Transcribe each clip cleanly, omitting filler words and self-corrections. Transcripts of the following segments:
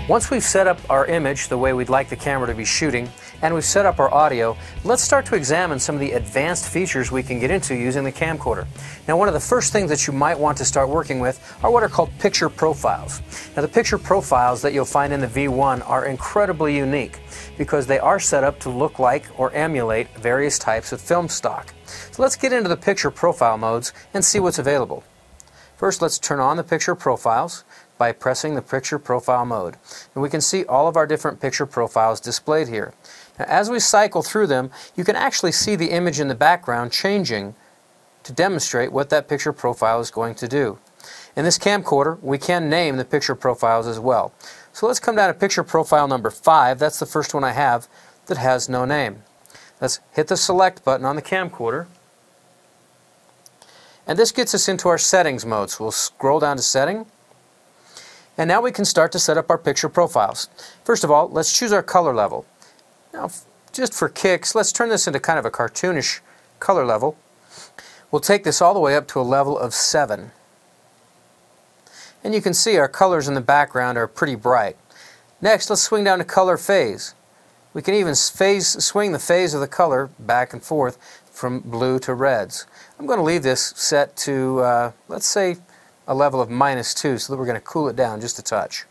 Once we've set up our image the way we'd like the camera to be shooting, and we've set up our audio, let's start to examine some of the advanced features we can get into using the camcorder. Now, one of the first things that you might want to start working with are what are called picture profiles. Now, the picture profiles that you'll find in the V1 are incredibly unique because they are set up to look like or emulate various types of film stock. So let's get into the picture profile modes and see what's available. First, let's turn on the picture profiles by pressing the picture profile mode. And we can see all of our different picture profiles displayed here. Now, as we cycle through them, you can actually see the image in the background changing to demonstrate what that picture profile is going to do. In this camcorder, we can name the picture profiles as well. So let's come down to picture profile number 5. That's the first one I have that has no name. Let's hit the select button on the camcorder. And this gets us into our settings mode. So we'll scroll down to setting. And now we can start to set up our picture profiles. First of all, let's choose our color level. Now, just for kicks, let's turn this into kind of a cartoonish color level. We'll take this all the way up to a level of 7. And you can see our colors in the background are pretty bright. Next, let's swing down to color phase. We can even swing the phase of the color back and forth from blue to reds. I'm going to leave this set to, let's say, a level of -2, so that we're going to cool it down just a touch.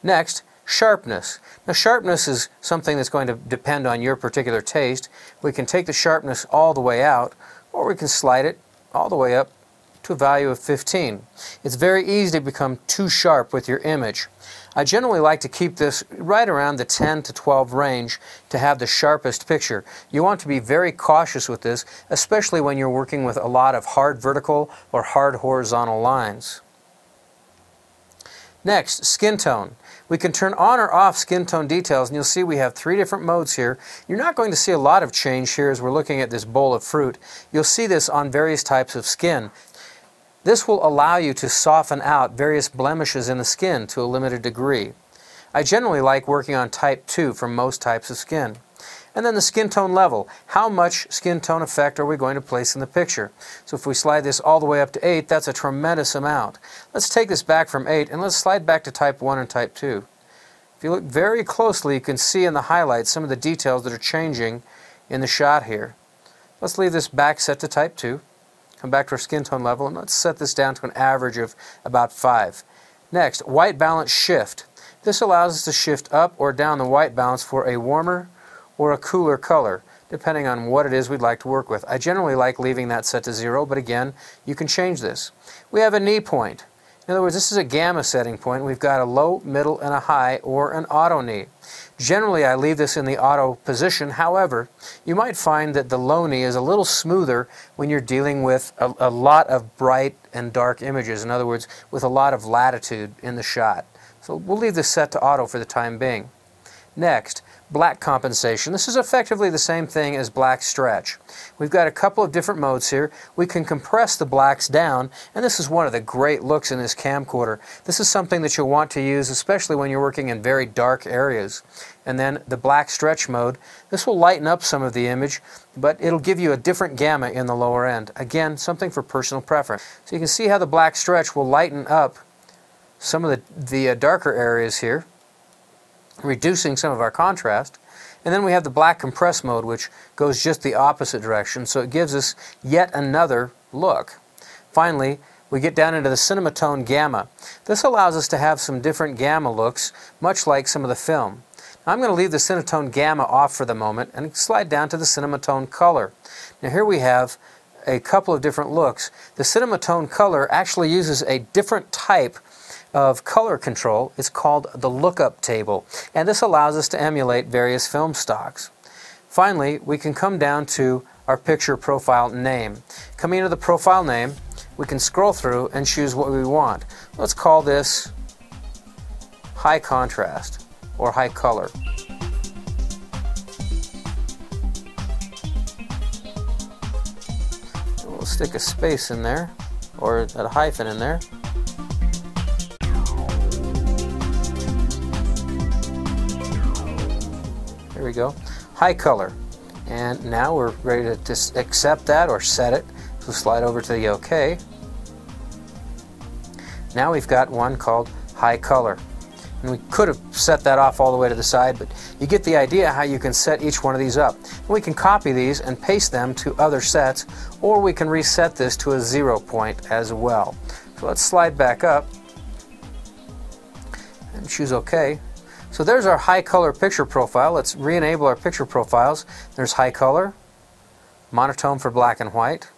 Next, sharpness. Now, sharpness is something that's going to depend on your particular taste. We can take the sharpness all the way out, or we can slide it all the way up to a value of 15. It's very easy to become too sharp with your image. I generally like to keep this right around the 10 to 12 range to have the sharpest picture. You want to be very cautious with this, especially when you're working with a lot of hard vertical or hard horizontal lines. Next, skin tone. We can turn on or off skin tone details, and you'll see we have 3 different modes here. You're not going to see a lot of change here as we're looking at this bowl of fruit. You'll see this on various types of skin. This will allow you to soften out various blemishes in the skin to a limited degree. I generally like working on type 2 for most types of skin. And then the skin tone level. How much skin tone effect are we going to place in the picture? So if we slide this all the way up to 8, that's a tremendous amount. Let's take this back from 8 and let's slide back to type 1 and type 2. If you look very closely, you can see in the highlights some of the details that are changing in the shot here. Let's leave this back set to type 2. Come back to our skin tone level, and let's set this down to an average of about 5. Next, white balance shift. This allows us to shift up or down the white balance for a warmer or a cooler color, depending on what it is we'd like to work with. I generally like leaving that set to 0, but again, you can change this. We have a knee point. In other words, this is a gamma setting point. We've got a low, middle, and a high, or an auto knee. Generally, I leave this in the auto position. However, you might find that the low knee is a little smoother when you're dealing with a lot of bright and dark images. In other words, with a lot of latitude in the shot. So we'll leave this set to auto for the time being. Next, black compensation. This is effectively the same thing as black stretch. We've got a couple of different modes here. We can compress the blacks down, and this is one of the great looks in this camcorder. This is something that you'll want to use, especially when you're working in very dark areas. And then the black stretch mode, this will lighten up some of the image, but it'll give you a different gamma in the lower end. Again, something for personal preference. So you can see how the black stretch will lighten up some of the darker areas here, reducing some of our contrast. And then we have the black compress mode, which goes just the opposite direction, so it gives us yet another look. Finally, we get down into the cinematone gamma. This allows us to have some different gamma looks, much like some of the film. Now, I'm going to leave the cinematone gamma off for the moment and slide down to the cinematone color. Now here we have a couple of different looks. The cinematone color actually uses a different type of color control. It's called the lookup table, and this allows us to emulate various film stocks. Finally, we can come down to our picture profile name. Coming into the profile name, we can scroll through and choose what we want. Let's call this high contrast or high color. We'll stick a space in there, or a hyphen in there. There we go. High color. And now we're ready to just accept that or set it. So slide over to the OK. Now we've got one called high color. And we could have set that off all the way to the side, but you get the idea how you can set each one of these up. And we can copy these and paste them to other sets, or we can reset this to a 0 point as well. So let's slide back up and choose OK. So there's our high color picture profile. Let's re-enable our picture profiles. There's high color, monotone for black and white,